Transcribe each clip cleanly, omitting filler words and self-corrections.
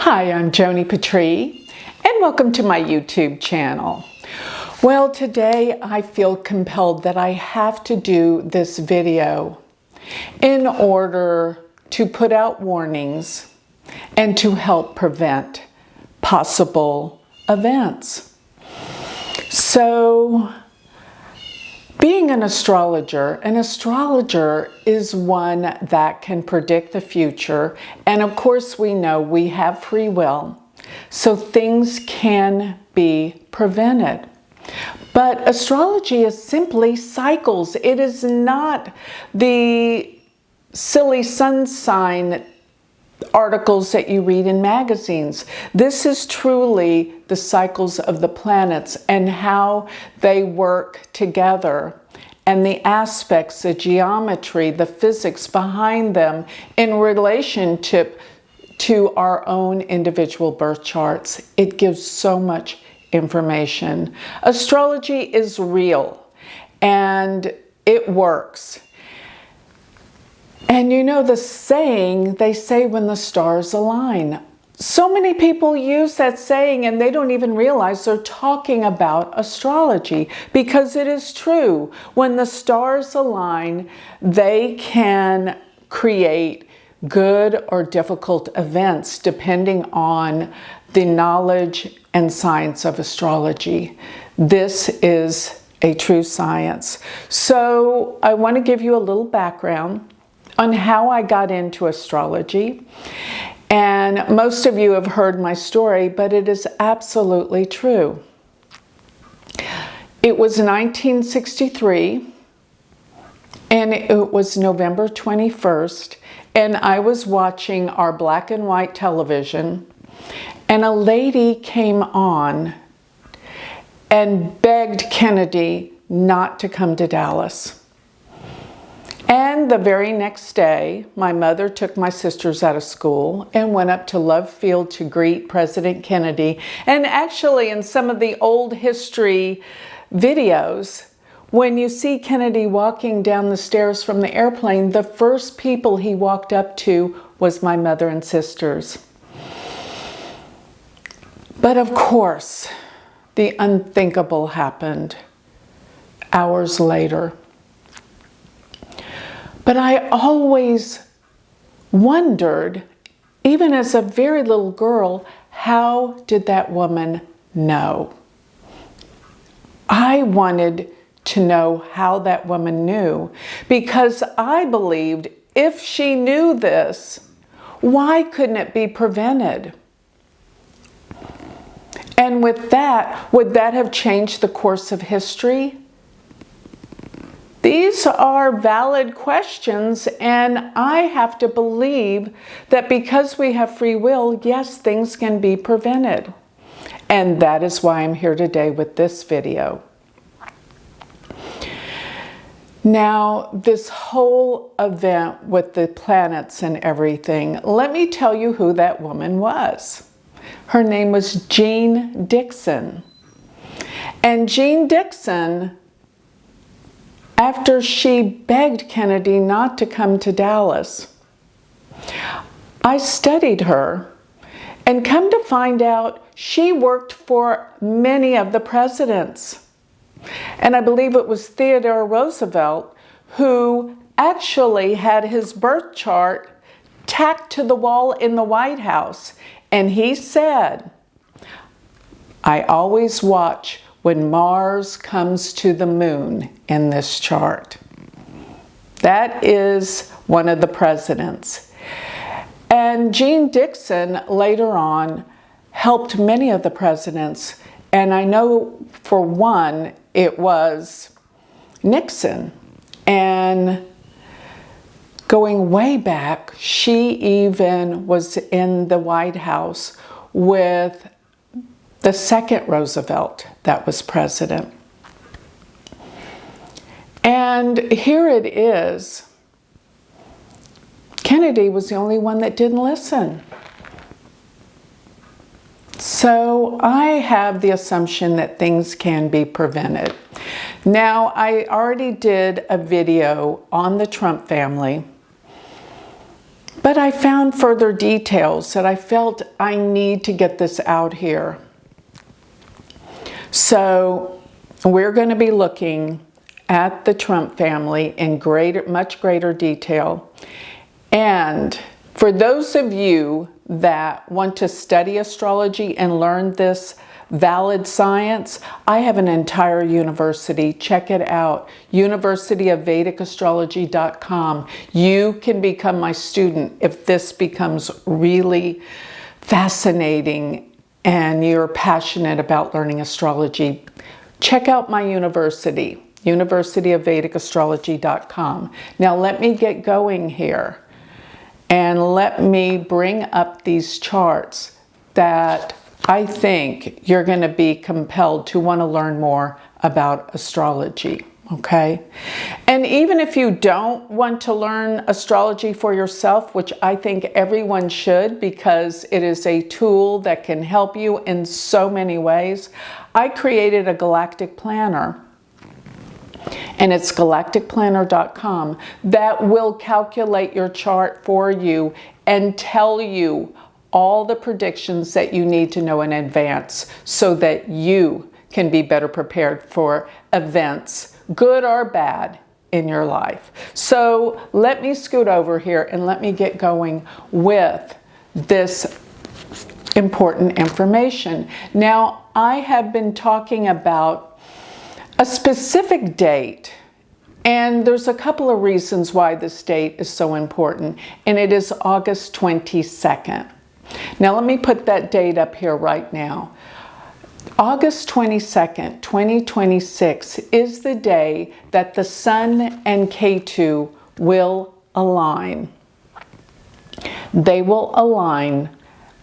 Hi, I'm Joni Patry, and welcome to my YouTube channel. Well, today I feel compelled that I have to do this video in order to put out warnings and to help prevent possible events. So, being an astrologer is one that can predict the future. And of course, we know we have free will, so things can be prevented. But astrology is simply cycles. It is not the silly sun sign articles that you read in magazines. This is truly the cycles of the planets and how they work together, and the aspects, the geometry, the physics behind them in relationship to our own individual birth charts. It gives so much information. Astrology is real and it works. And you know the saying, they say when the stars align. So many people use that saying and they don't even realize they're talking about astrology, because it is true. When the stars align, they can create good or difficult events depending on the knowledge and science of astrology. This is a true science. So I want to give you a little background on how I got into astrology. And most of you have heard my story, but it is absolutely true. It was 1963, and it was November 21st, and I was watching our black and white television, and a lady came on and begged Kennedy not to come to Dallas. And the very next day, my mother took my sisters out of school and went up to Love Field to greet President Kennedy. And actually, in some of the old history videos, when you see Kennedy walking down the stairs from the airplane, the first people he walked up to was my mother and sisters. But of course, the unthinkable happened hours later. But I always wondered, even as a very little girl, how did that woman know? I wanted to know how that woman knew, because I believed if she knew this, why couldn't it be prevented? And with that, would that have changed the course of history? These are valid questions, and I have to believe that because we have free will, yes, things can be prevented. And that is why I'm here today with this video. Now, this whole event with the planets and everything, let me tell you who that woman was. Her name was Jean Dixon. And Jean Dixon, after she begged Kennedy not to come to Dallas, I studied her, and come to find out she worked for many of the presidents. And I believe it was Theodore Roosevelt who actually had his birth chart tacked to the wall in the White House. And he said, "I always watch when Mars comes to the moon in this chart." That is one of the presidents. And Jean Dixon later on helped many of the presidents. And I know for one, it was Nixon. And going way back, she even was in the White House with the second Roosevelt that was president. And here it is. Kennedy was the only one that didn't listen. So I have the assumption that things can be prevented. Now, I already did a video on the Trump family, But I found further details that I felt I need to get this out here. So we're going to be looking at the Trump family in much greater detail. And for those of you that want to study astrology and learn this valid science, I have an entire university. Check it out. universityofvedicastrology.com. You can become my student if this becomes really fascinating and you're passionate about learning astrology. Check out my university, universityofvedicastrology.com. Now let me get going here and let me bring up these charts that I think you're going to be compelled to want to learn more about astrology, okay? And even if you don't want to learn astrology for yourself, which I think everyone should because it is a tool that can help you in so many ways, I created a galactic planner, and it's galacticplanner.com, that will calculate your chart for you and tell you all the predictions that you need to know in advance so that you can be better prepared for events, good or bad, in your life. So let me scoot over here and let me get going with this important information. Now, I have been talking about a specific date, and there's a couple of reasons why this date is so important, and it is August 22nd. Now let me put that date up here right now. August 22nd, 2026 is the day that the Sun and Ketu will align. They will align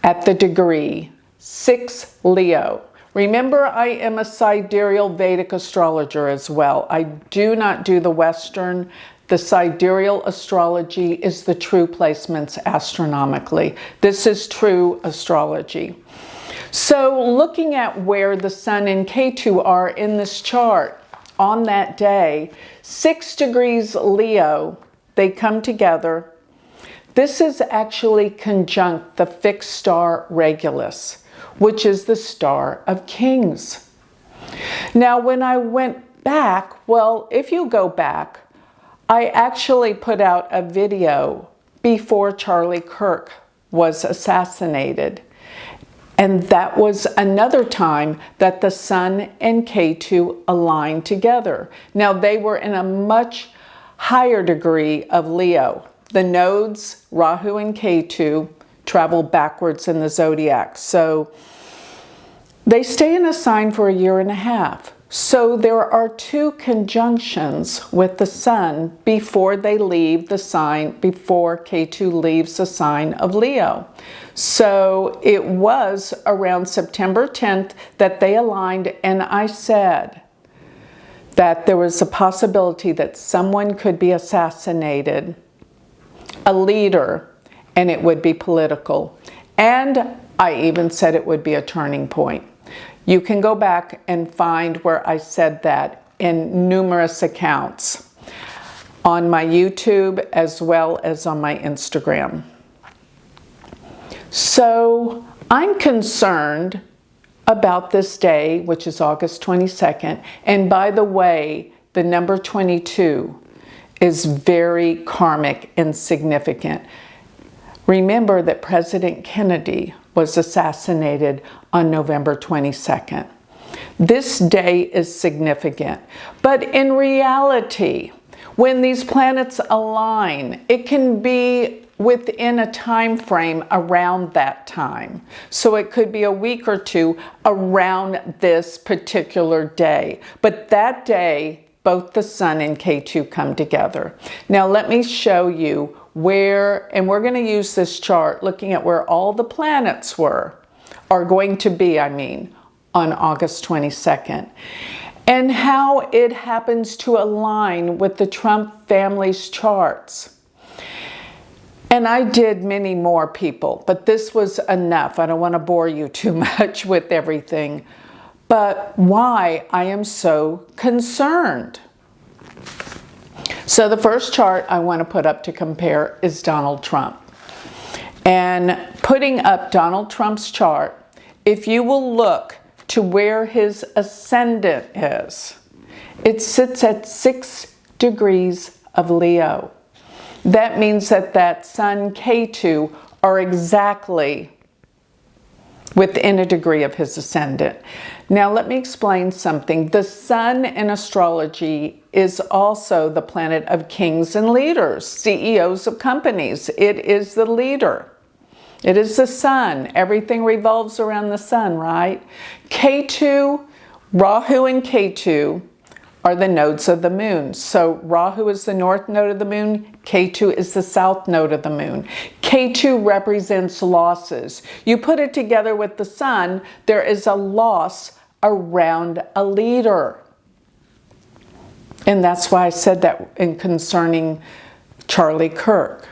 at the degree 6 Leo. Remember, I am a sidereal Vedic astrologer as well. I do not do the Western. The sidereal astrology is the true placements astronomically. This is true astrology. So looking at where the Sun and Ketu are in this chart on that day, 6 degrees Leo, they come together. This is actually conjunct the fixed star Regulus, which is the star of kings. Now, when I went back, well, if you go back, I actually put out a video before Charlie Kirk was assassinated. And that was another time that the Sun and Ketu aligned together. Now, they were in a much higher degree of Leo. The nodes, Rahu and Ketu, travel backwards in the zodiac. So they stay in a sign for a year and a half. So there are 2 conjunctions with the Sun before they leave the sign, before Ketu leaves the sign of Leo. So it was around September 10th that they aligned, and I said that there was a possibility that someone could be assassinated, a leader, and it would be political. And I even said it would be a turning point. You can go back and find where I said that in numerous accounts on my YouTube as well as on my Instagram. So I'm concerned about this day, which is August 22nd. And by the way, the number 22 is very karmic and significant. Remember that President Kennedy was assassinated on November 22nd. This day is significant, but in reality, when these planets align, it can be within a time frame around that time. So it could be a week or 2 around this particular day. But that day, both the Sun and Ketu come together. Now let me show you where, and we're going to use this chart looking at where all the planets are going to be, on August 22nd. And how it happens to align with the Trump family's charts. And I did many more, people, but this was enough. I don't want to bore you too much with everything. But why I am so concerned. So the first chart I want to put up to compare is Donald Trump. And putting up Donald Trump's chart, if you will look to where his ascendant is, it sits at 6 degrees of Leo. That means that Sun Ketu are exactly within a degree of his ascendant. Now let me explain something. The sun in astrology is also the planet of kings and leaders, CEOs of companies. It is the leader. It is the sun. Everything revolves around the sun, right? Ketu, Rahu and Ketu are the nodes of the moon. So Rahu is the north node of the moon. Ketu is the south node of the moon. Ketu represents losses. You put it together with the sun, there is a loss around a leader. And that's why I said that in concerning Charlie Kirk.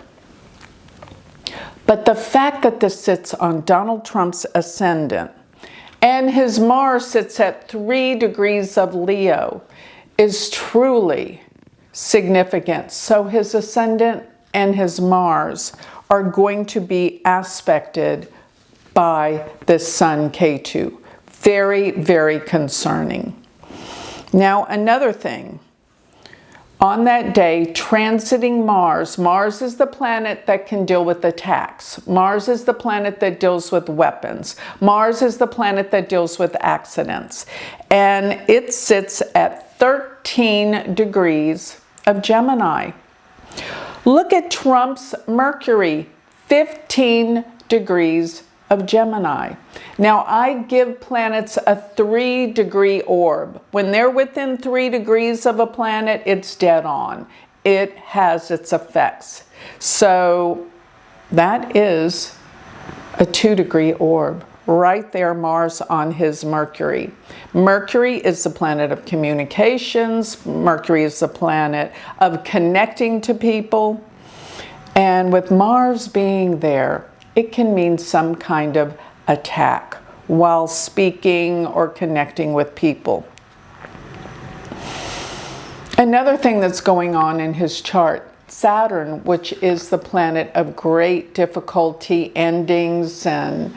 But the fact that this sits on Donald Trump's ascendant and his Mars sits at 3 degrees of Leo is truly significant. So his ascendant and his Mars are going to be aspected by this Sun Ketu. Very, very concerning. Now another thing. On that day, transiting Mars, Mars is the planet that can deal with attacks. Mars is the planet that deals with weapons. Mars is the planet that deals with accidents. And it sits at 13 degrees of Gemini. Look at Trump's Mercury, 15 degrees of Gemini. Now I give planets a 3-degree orb. When they're within 3 degrees of a planet, it's dead on. It has its effects. So that is a 2-degree orb. Right there, Mars on his Mercury. Mercury is the planet of communications. Mercury is the planet of connecting to people. And with Mars being there, it can mean some kind of attack while speaking or connecting with people. Another thing that's going on in his chart, Saturn, which is the planet of great difficulty, endings, and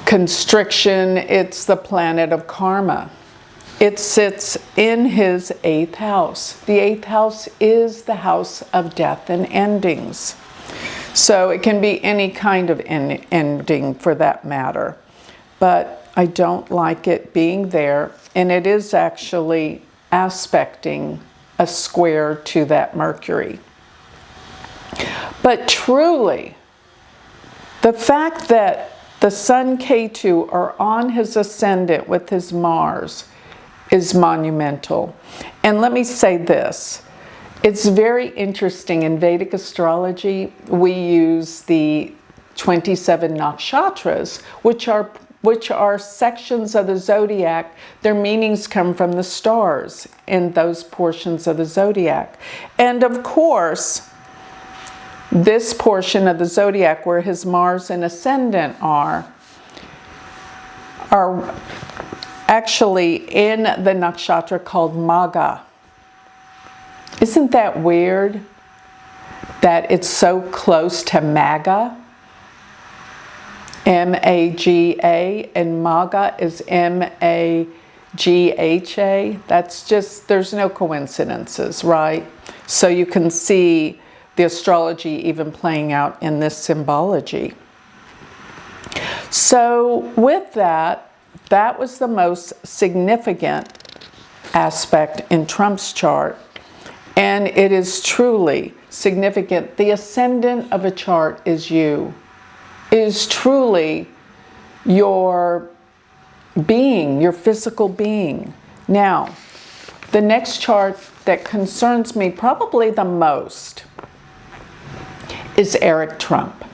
constriction, it's the planet of karma. It sits in his 8th house. The 8th house is the house of death and endings. So it can be any kind of ending for that matter. But I don't like it being there, and it is actually aspecting a square to that Mercury. But truly, the fact that the Sun Ketu are on his ascendant with his Mars is monumental. And let me say this. It's very interesting. In Vedic astrology, we use the 27 nakshatras, which are sections of the zodiac. Their meanings come from the stars in those portions of the zodiac. And of course, this portion of the zodiac where his Mars and ascendant are actually in the nakshatra called Magha. Isn't that weird that it's so close to MAGA? M-A-G-A, and MAGA is M-A-G-H-A. That's just, there's no coincidences, right? So you can see the astrology even playing out in this symbology. So with that, that was the most significant aspect in Trump's chart. And it is truly significant. The ascendant of a chart is you. Is truly your being, your physical being. Now, the next chart that concerns me probably the most is Eric Trump.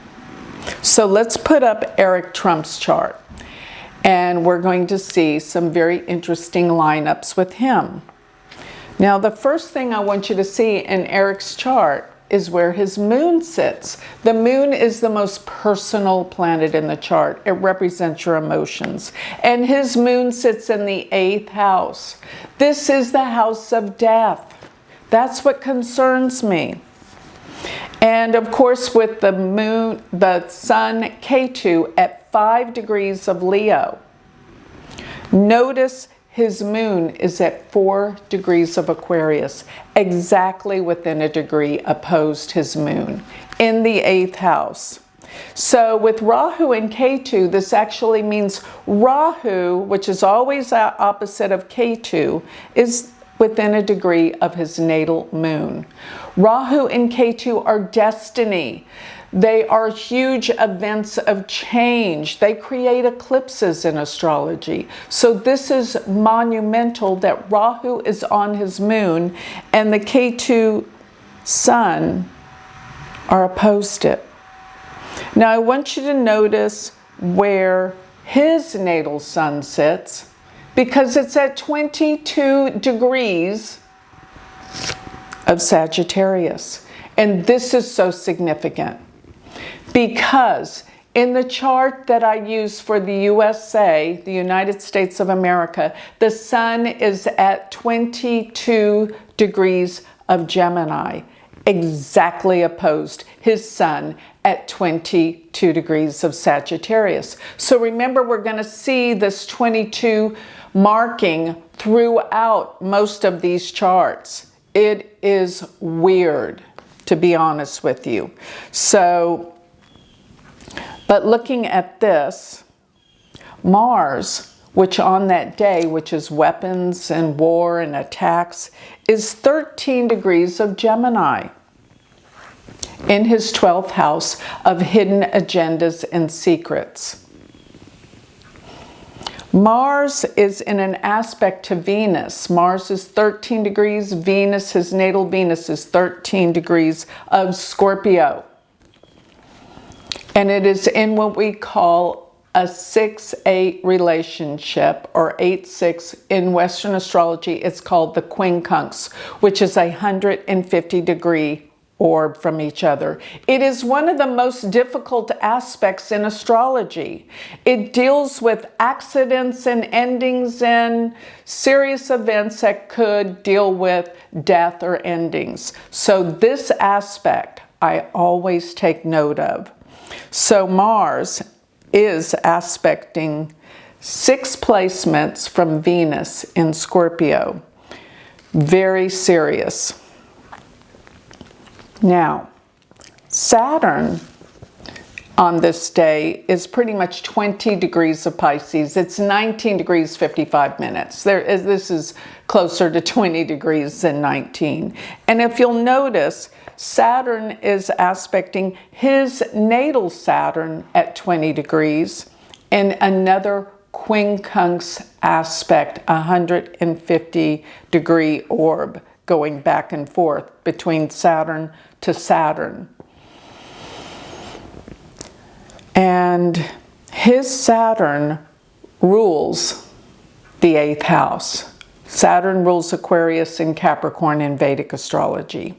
So let's put up Eric Trump's chart. And we're going to see some very interesting lineups with him. Now, the first thing I want you to see in Eric's chart is where his moon sits. The moon is the most personal planet in the chart. It represents your emotions. And his moon sits in the 8th house. This is the house of death. That's what concerns me. And of course, with the moon, the sun Ketu at 5 degrees of Leo. Notice his moon is at 4 degrees of Aquarius, exactly within a degree opposed his moon in the 8th house. So with Rahu and Ketu, this actually means Rahu, which is always opposite of Ketu, is within a degree of his natal moon. Rahu and Ketu are destiny. They are huge events of change. They create eclipses in astrology. So this is monumental that Rahu is on his moon and the Ketu sun are opposed it. Now I want you to notice where his natal sun sits, because it's at 22 degrees of Sagittarius. And this is so significant because in the chart that I use for the USA, the United States of America, the sun is at 22 degrees of Gemini, exactly opposed his sun at 22 degrees of Sagittarius. So remember, we're going to see this 22 marking throughout most of these charts. It is weird, to be honest with you. So, but looking at this, Mars, which on that day, which is weapons and war and attacks, is 13 degrees of Gemini in his 12th house of hidden agendas and secrets. Mars is in an aspect to Venus. Mars is 13 degrees. Venus, his natal Venus, is 13 degrees of Scorpio. And it is in what we call a 6-8 relationship, or 8-6 in Western astrology. It's called the conjuncts, which is a 150-degree orb from each other. It is one of the most difficult aspects in astrology. It deals with accidents and endings and serious events that could deal with death or endings. So this aspect I always take note of. So Mars is aspecting 6 placements from Venus in Scorpio. Very serious. Now, Saturn on this day is pretty much 20 degrees of Pisces. It's 19 degrees 55 minutes. This is closer to 20 degrees than 19. And if you'll notice, Saturn is aspecting his natal Saturn at 20 degrees and another quincunx aspect, 150-degree orb going back and forth between Saturn to Saturn. And his Saturn rules the 8th house. Saturn rules Aquarius and Capricorn in Vedic astrology.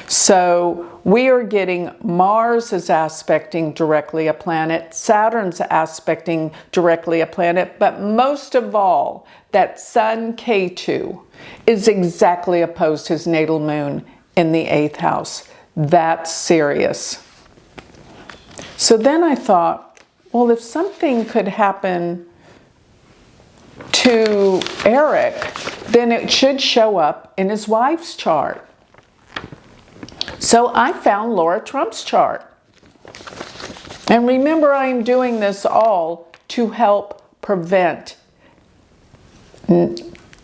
So we are getting Mars is aspecting directly a planet, Saturn's aspecting directly a planet, but most of all, that sun Ketu is exactly opposed his natal moon in the 8th house. That's serious. So then I thought, well, if something could happen to Eric, then it should show up in his wife's chart. So I found Lara Trump's chart. And remember, I am doing this all to help prevent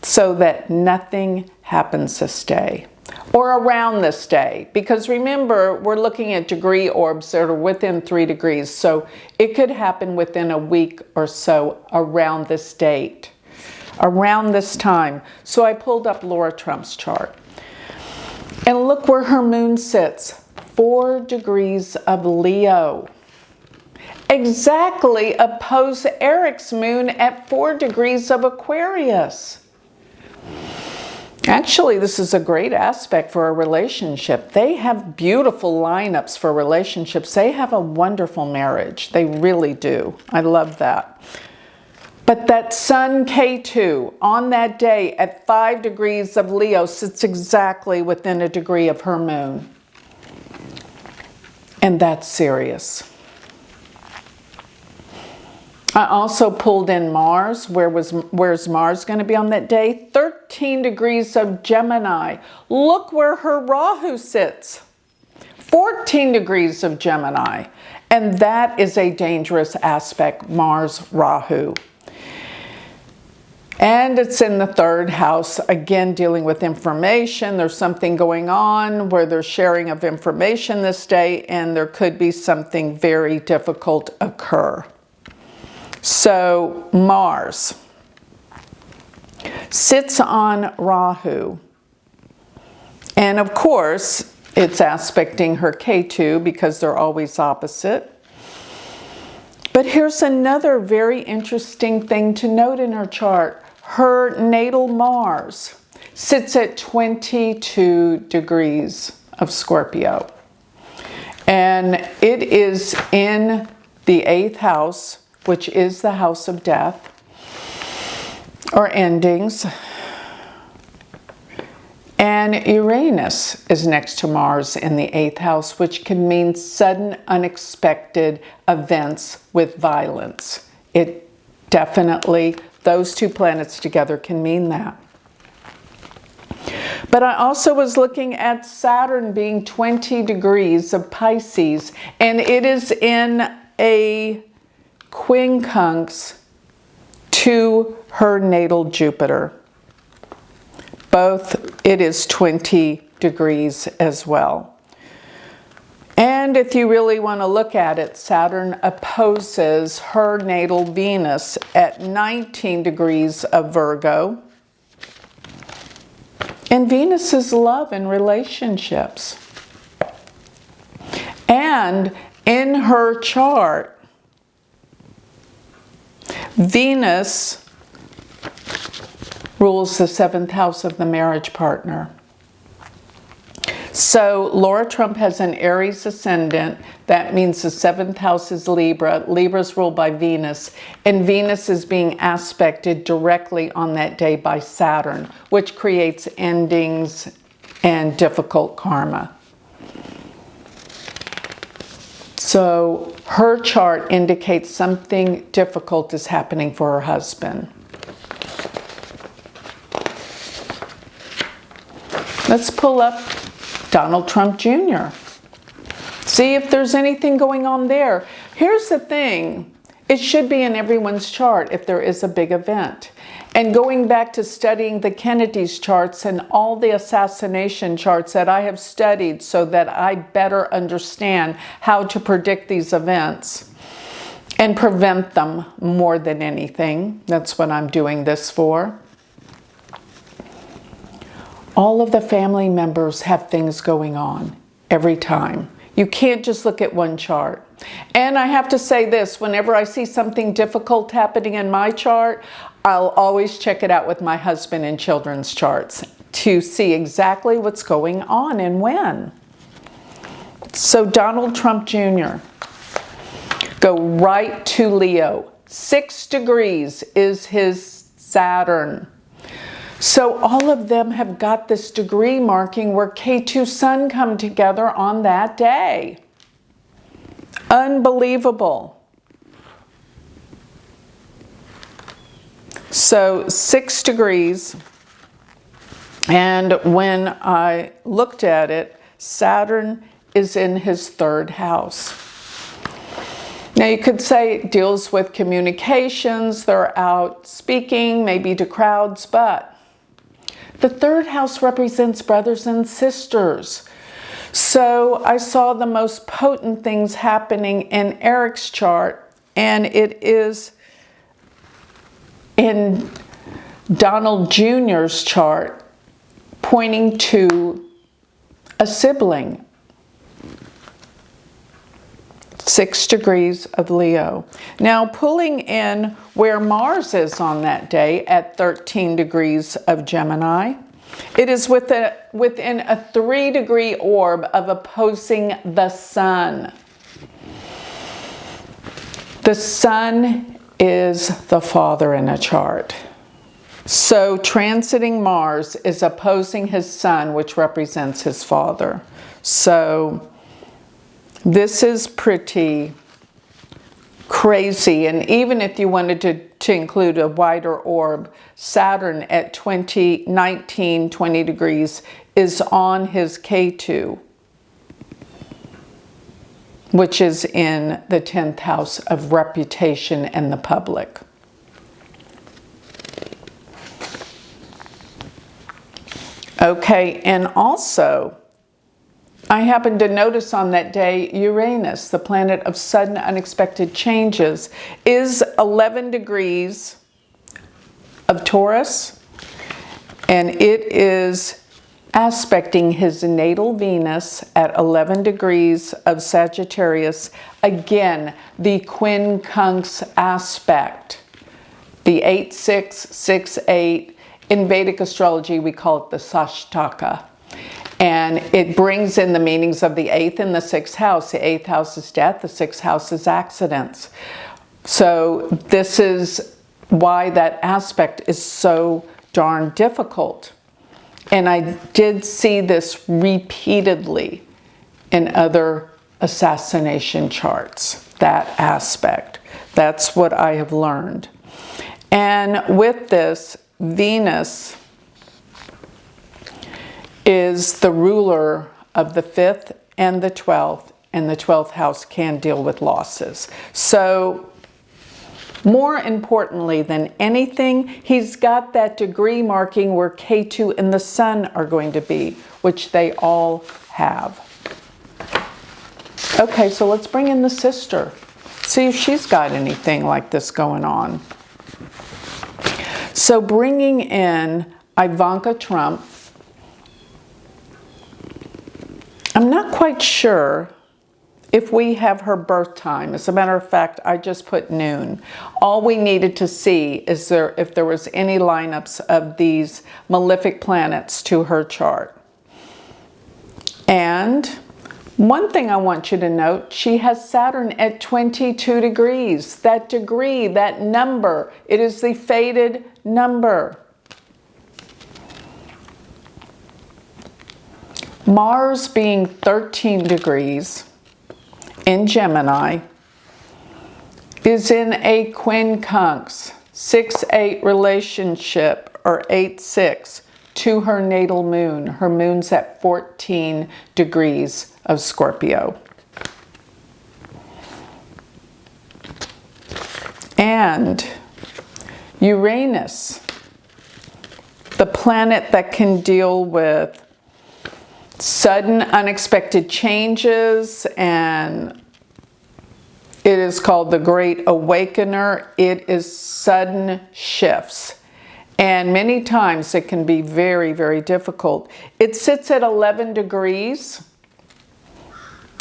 so that nothing happens this day or around this day. Because remember, we're looking at degree orbs that are within 3 degrees. So it could happen within a week or so around this date, around this time. So I pulled up Lara Trump's chart. And look where her moon sits, 4 degrees of Leo. Exactly opposed Eric's moon at 4 degrees of Aquarius. Actually, this is a great aspect for a relationship. They have beautiful lineups for relationships. They have a wonderful marriage. They really do. I love that. But that sun Ketu on that day at 5 degrees of Leo sits exactly within a degree of her moon. And that's serious. I also pulled in Mars. Where's Mars going to be on that day? 13 degrees of Gemini. Look where her Rahu sits. 14 degrees of Gemini. And that is a dangerous aspect, Mars, Rahu. And it's in the third house, again, dealing with information. There's something going on where there's sharing of information this day, and there could be something very difficult occur. So Mars sits on Rahu. And of course, it's aspecting her Ketu because they're always opposite. But here's another very interesting thing to note in her chart. Her natal Mars sits at 22 degrees of Scorpio. And it is in the 8th house, which is the house of death or endings. And Uranus is next to Mars in the 8th house, which can mean sudden, unexpected events with violence. It definitely, those two planets together can mean that. But I also was looking at Saturn being 20 degrees of Pisces, and it is in a quincunx to her natal Jupiter. Both, it is 20 degrees as well. And if you really want to look at it, Saturn opposes her natal Venus at 19 degrees of Virgo. And Venus is love and relationships. And in her chart, Venus rules the 7th house of the marriage partner. So Lara Trump has an Aries ascendant. That means the 7th house is Libra. Libra is ruled by Venus. And Venus is being aspected directly on that day by Saturn, which creates endings and difficult karma. So her chart indicates something difficult is happening for her husband. Let's pull up Donald Trump Jr. See if there's anything going on there. Here's the thing. It should be in everyone's chart if there is a big event. And going back to studying the Kennedy's charts and all the assassination charts that I have studied so that I better understand how to predict these events and prevent them more than anything. That's what I'm doing this for. All of the family members have things going on every time. You can't just look at one chart. And I have to say this, whenever I see something difficult happening in my chart, I'll always check it out with my husband and children's charts to see exactly what's going on and when. So Donald Trump Jr., go right to Leo. 6 degrees is his Saturn. So all of them have got this degree marking where Ketu Sun come together on that day. Unbelievable. So 6 degrees. And when I looked at it, Saturn is in his 3rd house. Now you could say it deals with communications, they're out speaking, maybe to crowds, but the 3rd house represents brothers and sisters. So I saw the most potent things happening in Eric's chart, and it is in Donald Jr.'s chart, pointing to a sibling. 6 degrees of Leo. Now pulling in where Mars is on that day at 13 degrees of Gemini, it is within a 3-degree orb of opposing the Sun. The Sun is the father in a chart. So transiting Mars is opposing his Sun, which represents his father. So This is pretty crazy, and even if you wanted to include a wider orb, Saturn at 20 degrees is on his Ketu, which is in the 10th house of reputation and the public. Okay, and also, I happened to notice on that day, Uranus, the planet of sudden unexpected changes, is 11 degrees of Taurus, and it is aspecting his natal Venus at 11 degrees of Sagittarius. Again, the quincunx aspect, the 8-6-6-8. In Vedic astrology, we call it the Sashtaka. And it brings in the meanings of the 8th and the 6th house. The 8th house is death, the 6th house is accidents. So this is why that aspect is so darn difficult. And I did see this repeatedly in other assassination charts, that aspect. That's what I have learned. And with this, Venus is the ruler of the 5th and the 12th, and the 12th house can deal with losses. So more importantly than anything, he's got that degree marking where Ketu and the Sun are going to be, which they all have. Okay, so let's bring in the sister. See if she's got anything like this going on. So bringing in Ivanka Trump, I'm not quite sure if we have her birth time. As a matter of fact, I just put noon. All we needed to see is if there was any lineups of these malefic planets to her chart. And one thing I want you to note, she has Saturn at 22 degrees. That degree, that number, it is the fated number. Mars being 13 degrees in Gemini is in a quincunx 6-8 relationship, or 8-6, to her natal moon. Her moon's at 14 degrees of Scorpio. And Uranus, the planet that can deal with sudden unexpected changes, and it is called the Great Awakener. It is sudden shifts, and many times it can be very, very difficult. It sits at 11 degrees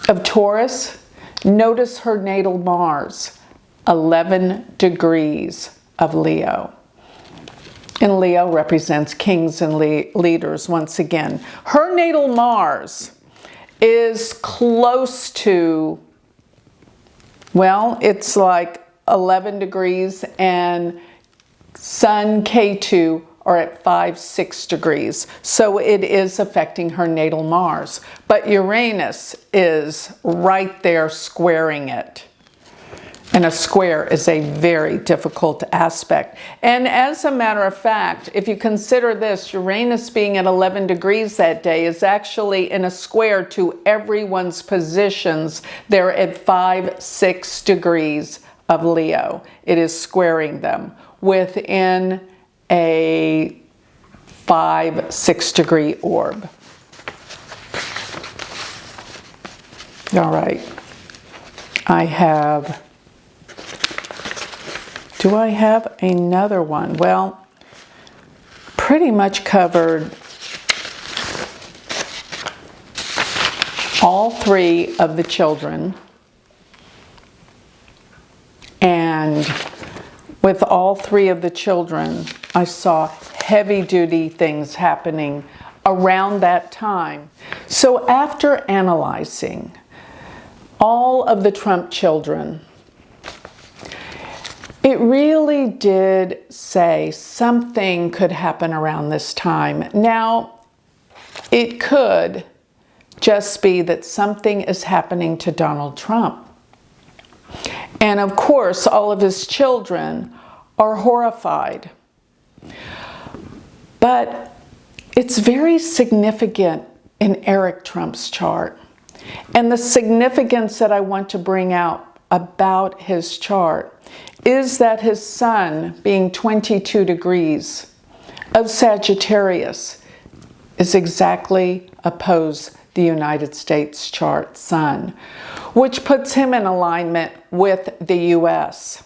of Taurus. Notice her natal Mars, 11 degrees of Leo. And Leo represents kings and leaders once again. Her natal Mars is close to, well, it's like 11 degrees, and Sun, Ketu are at 5-6 degrees. So it is affecting her natal Mars. But Uranus is right there squaring it. And a square is a very difficult aspect. And as a matter of fact, if you consider this, Uranus being at 11 degrees that day is actually in a square to everyone's positions. They're at 5-6 degrees of Leo. It is squaring them within a 5-6 degree orb. All right. Do I have another one? Well, pretty much covered all three of the children. And with all three of the children, I saw heavy-duty things happening around that time. So after analyzing all of the Trump children, it really did say something could happen around this time. Now, it could just be that something is happening to Donald Trump. And of course, all of his children are horrified. But it's very significant in Eric Trump's chart. And the significance that I want to bring out about his chart is that his sun, being 22 degrees of Sagittarius, is exactly opposed the United States chart sun, which puts him in alignment with the US.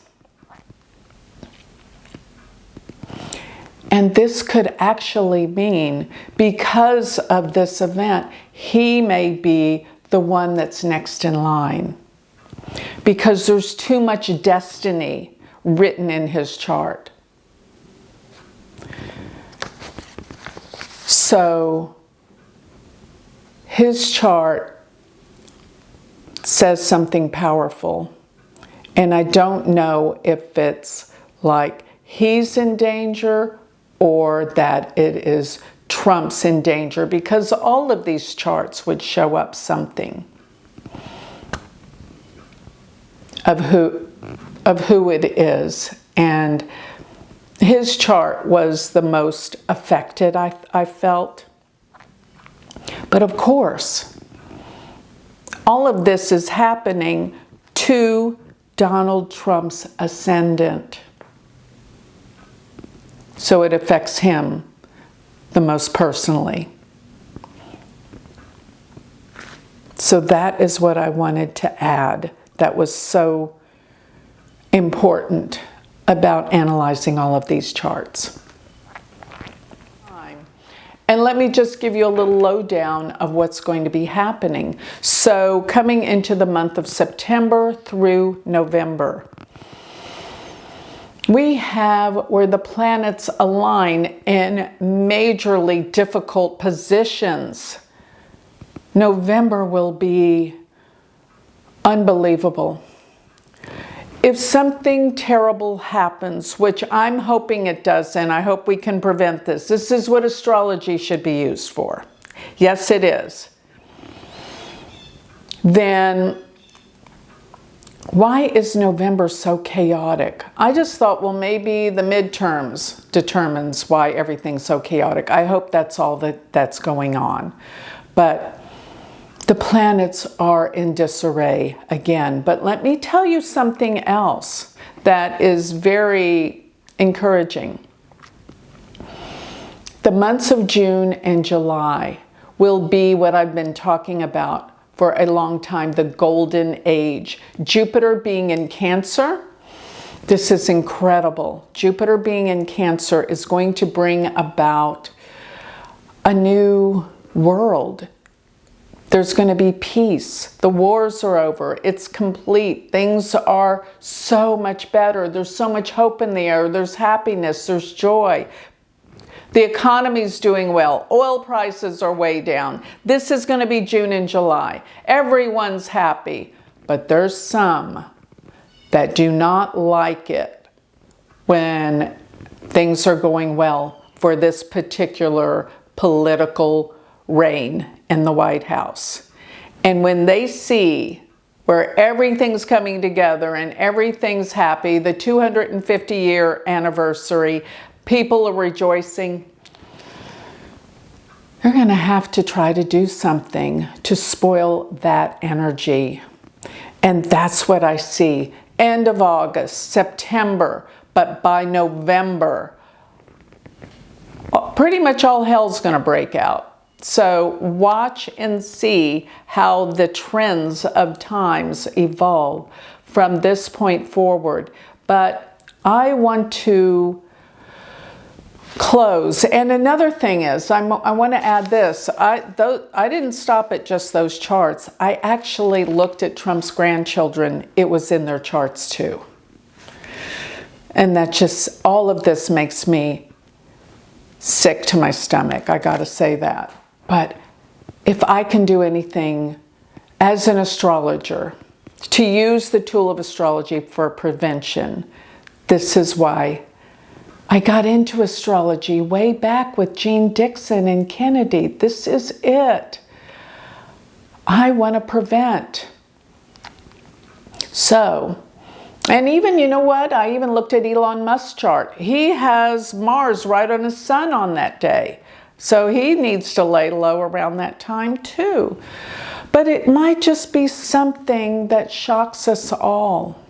And this could actually mean, because of this event, he may be the one that's next in line. Because there's too much destiny written in his chart. So, his chart says something powerful. And I don't know if it's like he's in danger or that it is Trump's in danger, because all of these charts would show up something of who it is. And his chart was the most affected, I felt. But of course, all of this is happening to Donald Trump's ascendant. So it affects him the most personally. So that is what I wanted to add. That was so important about analyzing all of these charts. And let me just give you a little lowdown of what's going to be happening. So coming into the month of September through November, we have where the planets align in majorly difficult positions. November will be unbelievable. If something terrible happens, which I'm hoping it doesn't, I hope we can prevent this. This is what astrology should be used for. Yes, it is. Then why is November so chaotic? I just thought, well, maybe the midterms determines why everything's so chaotic. I hope that's all that's going on. But the planets are in disarray again. But let me tell you something else that is very encouraging. The months of June and July will be what I've been talking about for a long time, the golden age. Jupiter being in Cancer, this is incredible. Jupiter being in Cancer is going to bring about a new world. There's going to be peace. The wars are over. It's complete. Things are so much better. There's so much hope in the air. There's happiness. There's joy. The economy's doing well. Oil prices are way down. This is going to be June and July. Everyone's happy. But there's some that do not like it when things are going well for this particular political reign in the White House. And when they see where everything's coming together and everything's happy, the 250-year anniversary, people are rejoicing, they're going to have to try to do something to spoil that energy. And that's what I see. End of August, September, but by November, pretty much all hell's going to break out. So watch and see how the trends of times evolve from this point forward. But I want to close. And another thing is, I want to add this. I didn't stop at just those charts. I actually looked at Trump's grandchildren. It was in their charts too. And that just, all of this makes me sick to my stomach. I got to say that. But if I can do anything as an astrologer to use the tool of astrology for prevention, this is why I got into astrology way back with Jean Dixon and Kennedy. This is it. I want to prevent. So, and even, you know what? I even looked at Elon Musk's chart. He has Mars right on his sun on that day. So he needs to lay low around that time too. But it might just be something that shocks us all.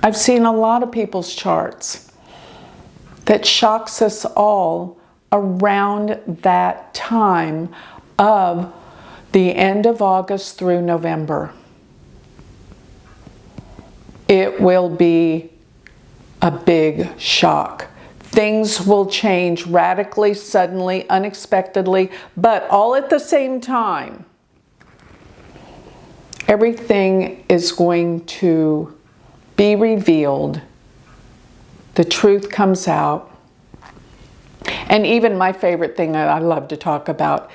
I've seen a lot of people's charts that shocks us all around that time of the end of August through November. It will be a big shock. Things will change radically, suddenly, unexpectedly, but all at the same time. Everything is going to be revealed. The truth comes out. And even my favorite thing that I love to talk about,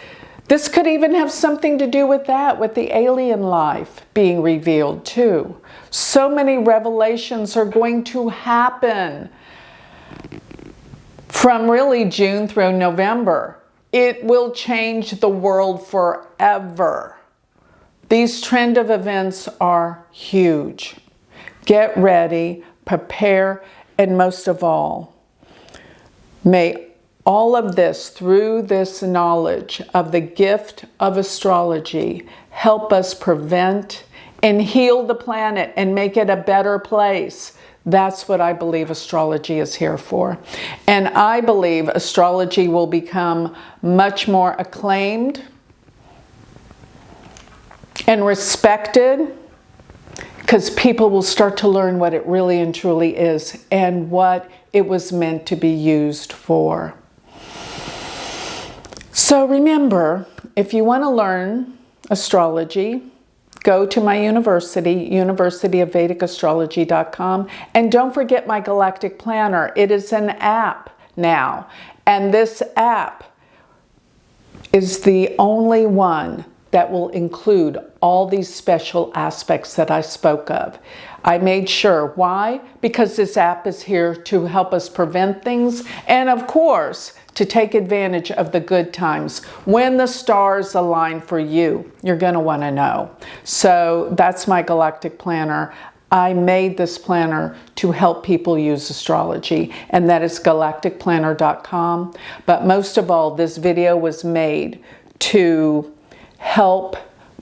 this could even have something to do with that, with the alien life being revealed too. So many revelations are going to happen from really June through November. It will change the world forever. These trend of events are huge. Get ready, prepare, and most of all, may all of this, through this knowledge of the gift of astrology, help us prevent and heal the planet and make it a better place. That's what I believe astrology is here for. And I believe astrology will become much more acclaimed and respected, because people will start to learn what it really and truly is and what it was meant to be used for. So remember, if you want to learn astrology, go to my university, universityofvedicastrology.com, and don't forget my galactic planner. It is an app now, and this app is the only one that will include all these special aspects that I spoke of. I made sure. Why? Because this app is here to help us prevent things, and of course, to take advantage of the good times. When the stars align for you, you're going to want to know. So that's my galactic planner. I made this planner to help people use astrology, and that is galacticplanner.com. But most of all, this video was made to help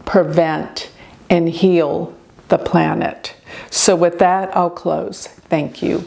prevent and heal the planet. So with that, I'll close. Thank you.